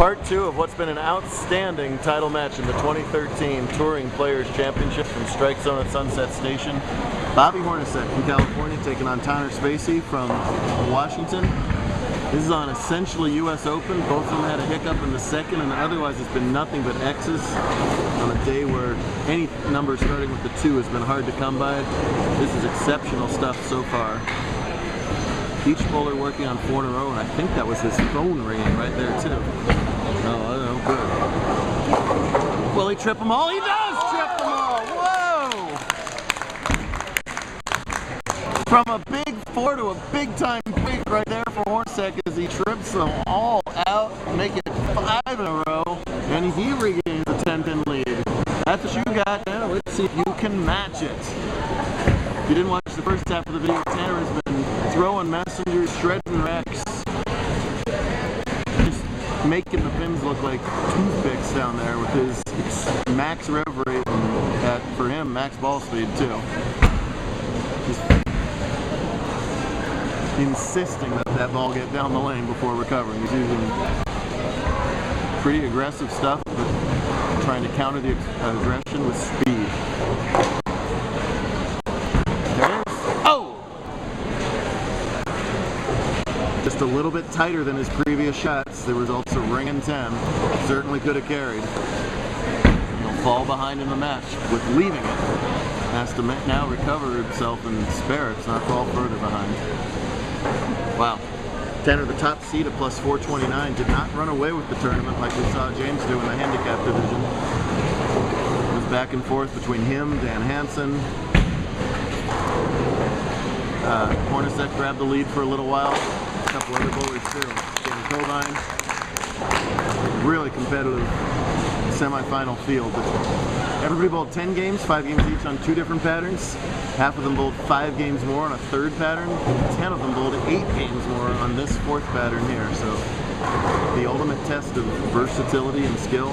Part 2 of what's been an outstanding title match in the 2013 Touring Players Championship from Strike Zone at Sunset Station. Bobby Hornacek from California taking on Tanner Spacey from Washington. This is on essentially US Open. Both of them had a hiccup in the second, and otherwise it's been nothing but X's on a day where any number starting with the 2 has been hard to come by. This is exceptional stuff so far. Each bowler working on 4 in a row, and I think that was his phone ringing right there too. Oh, I don't know, good. Will he trip them all? He does trip them all! Whoa! From a big 4 to a big time break right there for Hornacek as he trips them all out, make it 5 in a row, and he regains a 10-pin lead. That's what you got now. Let's see if you can match it. If you didn't watch the first half of the video, Tanner has been throwing messengers, shredding racks, just making the pins look like toothpicks down there with his max rev rate and for him, max ball speed too. Just insisting that that ball get down the lane before recovering. He's using pretty aggressive stuff, but trying to counter the aggression with speed. Just a little bit tighter than his previous shots. The results are ring and 10. Certainly could have carried. He'll fall behind in the match with leaving it. Has to now recover himself and spare it, not fall further behind. Wow. Tanner, the top seed at plus 429, did not run away with the tournament like we saw James do in the handicap division. It was back and forth between him, Dan Hansen. Hornacek grabbed the lead for a little while. A couple other bowlers too. Jamie Covine. Really competitive semi-final field. Everybody bowled 10 games, 5 games each on 2 different patterns. Half of them bowled 5 games more on a 3rd pattern. 10 of them bowled 8 games more on this 4th pattern here. So the ultimate test of versatility and skill.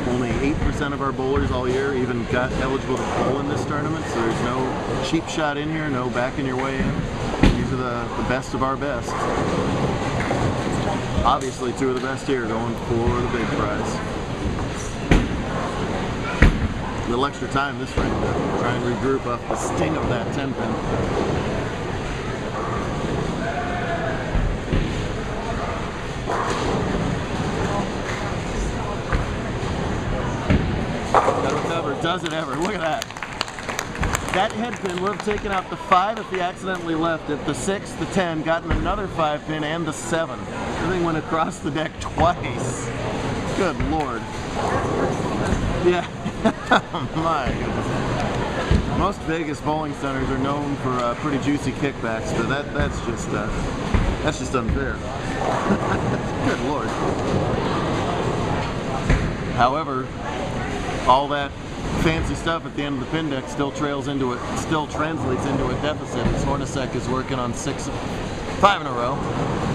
Only 8% of our bowlers all year even got eligible to bowl in this tournament, so there's no cheap shot in here, no backing your way in. These are the best of our best. Obviously 2 of the best here going for the big prize. A little extra time this frame to try and regroup off the sting of that 10-pin. Does it ever. Look at that. That head pin would have taken out the 5 if he accidentally left it, the 6, the 10, gotten another 5 pin, and the 7. Everything went across the deck twice. Good Lord. Yeah. Oh my goodness. Most Vegas bowling centers are known for pretty juicy kickbacks, but that's just unfair. Good Lord. However, all that fancy stuff at the end of the pin deck still translates into a deficit as Hornacek is working on 5 in a row.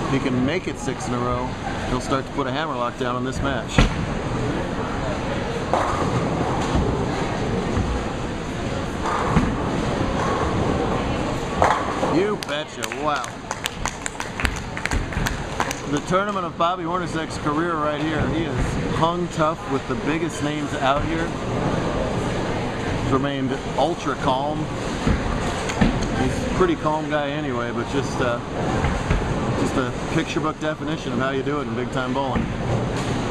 If he can make it 6 in a row, he'll start to put a hammerlock down on this match. You betcha, wow. The tournament of Bobby Hornacek's career right here. He is hung tough with the biggest names out here. He's remained ultra calm. He's a pretty calm guy anyway, but just a picture book definition of how you do it in big time bowling.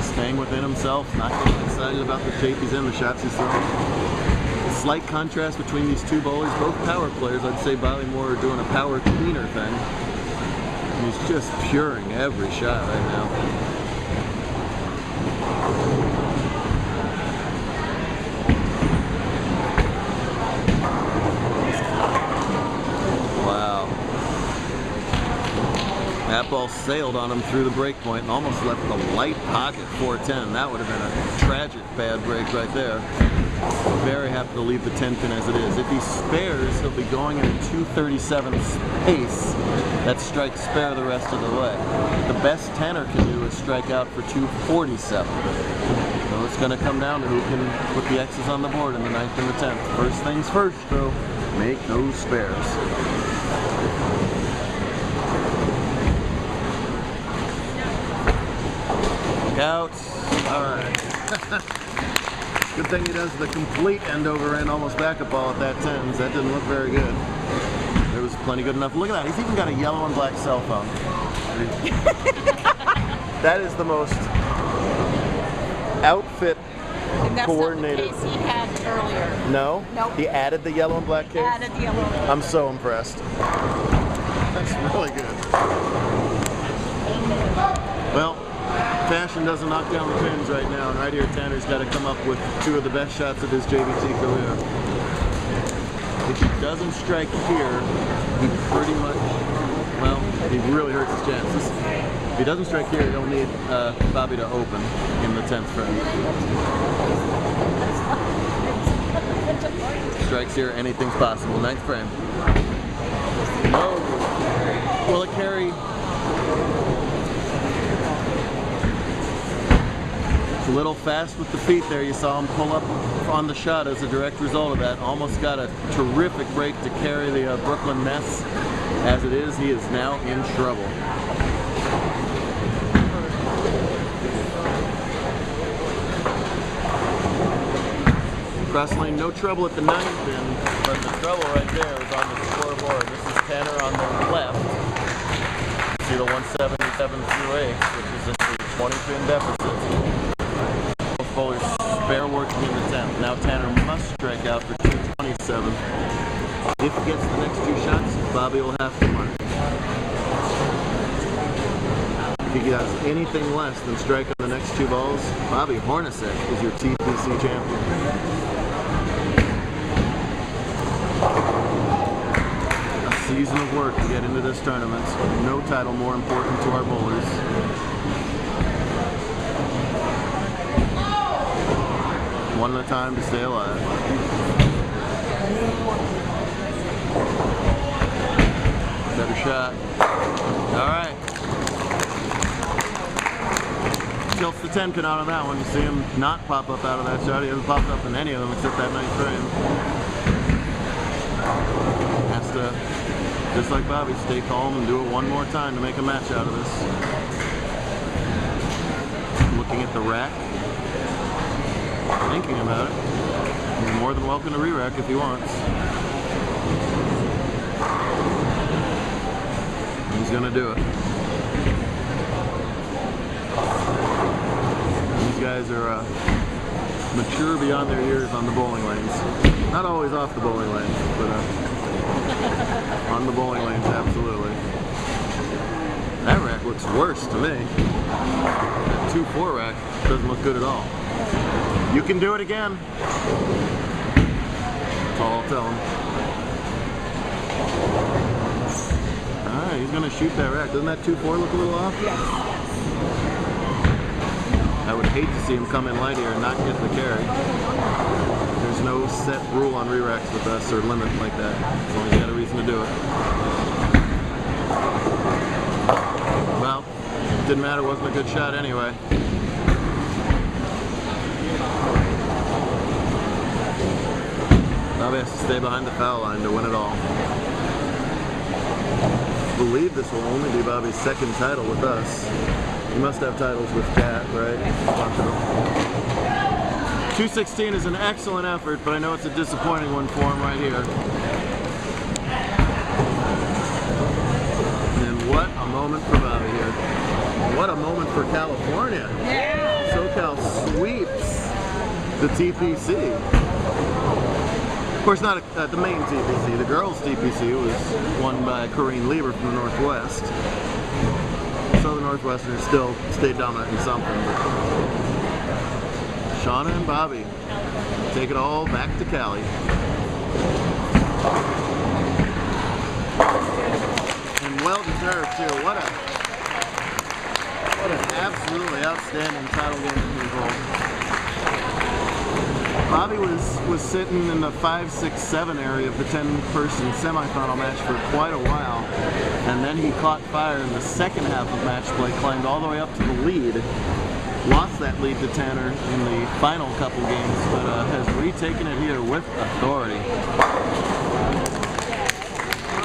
Staying within himself, not getting excited about the shape he's in, the shots he's throwing. A slight contrast between these 2 bowlers, both power players. I'd say Bobby Moore are doing a power cleaner thing. He's just puring every shot right now. Wow. That ball sailed on him through the break point and almost left the light pocket 410. That would have been a tragic bad break right there. Very happy to leave the 10-pin as it is. If he spares, he'll be going at a 237 pace. That strikes spare the rest of the way. The best Tanner can do is strike out for 247. So it's going to come down to who can put the X's on the board in the 9th and the 10th. First things first, though, make those spares. out. All right. Good thing he does the complete end over and almost backup ball at that 10s. That didn't look very good. It was plenty good enough. Look at that. He's even got a yellow and black cell phone. That is the most outfit and that's coordinated. Not the case he had earlier. No? Nope. He added the yellow and black case? Added the yellow and black. I'm so impressed. That's really good. Well, fashion doesn't knock down the pins right now, and right here Tanner's got to come up with two of the best shots of his JBT career. If he doesn't strike here, he pretty much, well, he really hurts his chances. If he doesn't strike here, he'll need Bobby to open in the 10th frame. Strikes here, anything's possible. 9th frame. No. Will it carry? It's a little fast with the feet there. You saw him pull up on the shot as a direct result of that. Almost got a terrific break to carry the Brooklyn Nets. As it is, he is now in trouble. Cross lane, no trouble at the 9th pin, but the trouble right there is on the scoreboard. This is Tanner on the left. See the 177 through 8, which is a 20-pin deficit. Fuller's spare working in the 10th. Now Tanner must strike out for 227. If he gets the next 2 shots, Bobby will have to mark. If he does anything less than strike on the next 2 balls, Bobby Hornacek is your TPC champion. A season of work to get into this tournament. No title more important to our bowlers. One at a time to stay alive. Better shot. All right. Tilts the 10 pin out on that one. You see him not pop up out of that shot. He hasn't popped up in any of them except that 9th frame. Has to, just like Bobby, stay calm and do it one more time to make a match out of this. Looking at the rack. Thinking about it. He's more than welcome to re-rack if he wants. He's gonna do it. These guys are mature beyond their years on the bowling lanes. Not always off the bowling lanes, but on the bowling lanes, absolutely. That rack looks worse to me. That 2-4 rack doesn't look good at all. You can do it again. That's all I'll tell him. Alright, he's going to shoot that rack. Doesn't that 2-4 look a little off? Yes. I would hate to see him come in light here and not get the carry. There's no set rule on re-racks with us or limit like that. As long as you got a reason to do it. Well, didn't matter. Wasn't a good shot anyway. Bobby has to stay behind the foul line to win it all. I believe this will only be Bobby's 2nd title with us. He must have titles with Cat, right? 216 is an excellent effort, but I know it's a disappointing one for him right here. And what a moment for Bobby here. What a moment for California. Yeah. SoCal sweeps the TPC. Of course, not the main TPC. The girls' TPC was won by Corrine Lieber from the Northwest. So the Northwesterners still stayed dominant in something. But Shauna and Bobby take it all back to Cali. And well deserved too. What an absolutely outstanding title game for people. Bobby was sitting in the 5, 6, 7 area of the 10-person semifinal match for quite a while, and then he caught fire in the second half of match play, climbed all the way up to the lead, lost that lead to Tanner in the final couple games, but has retaken it here with authority.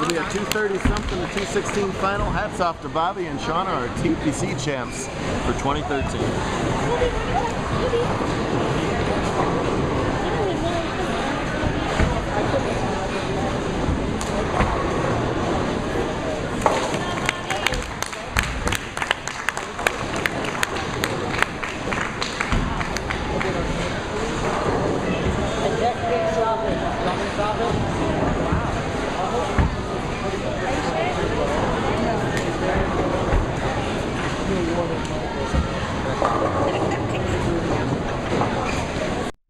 Look be a 230 something to 216 final. Hats off to Bobby and Shauna, our TPC champs for 2013.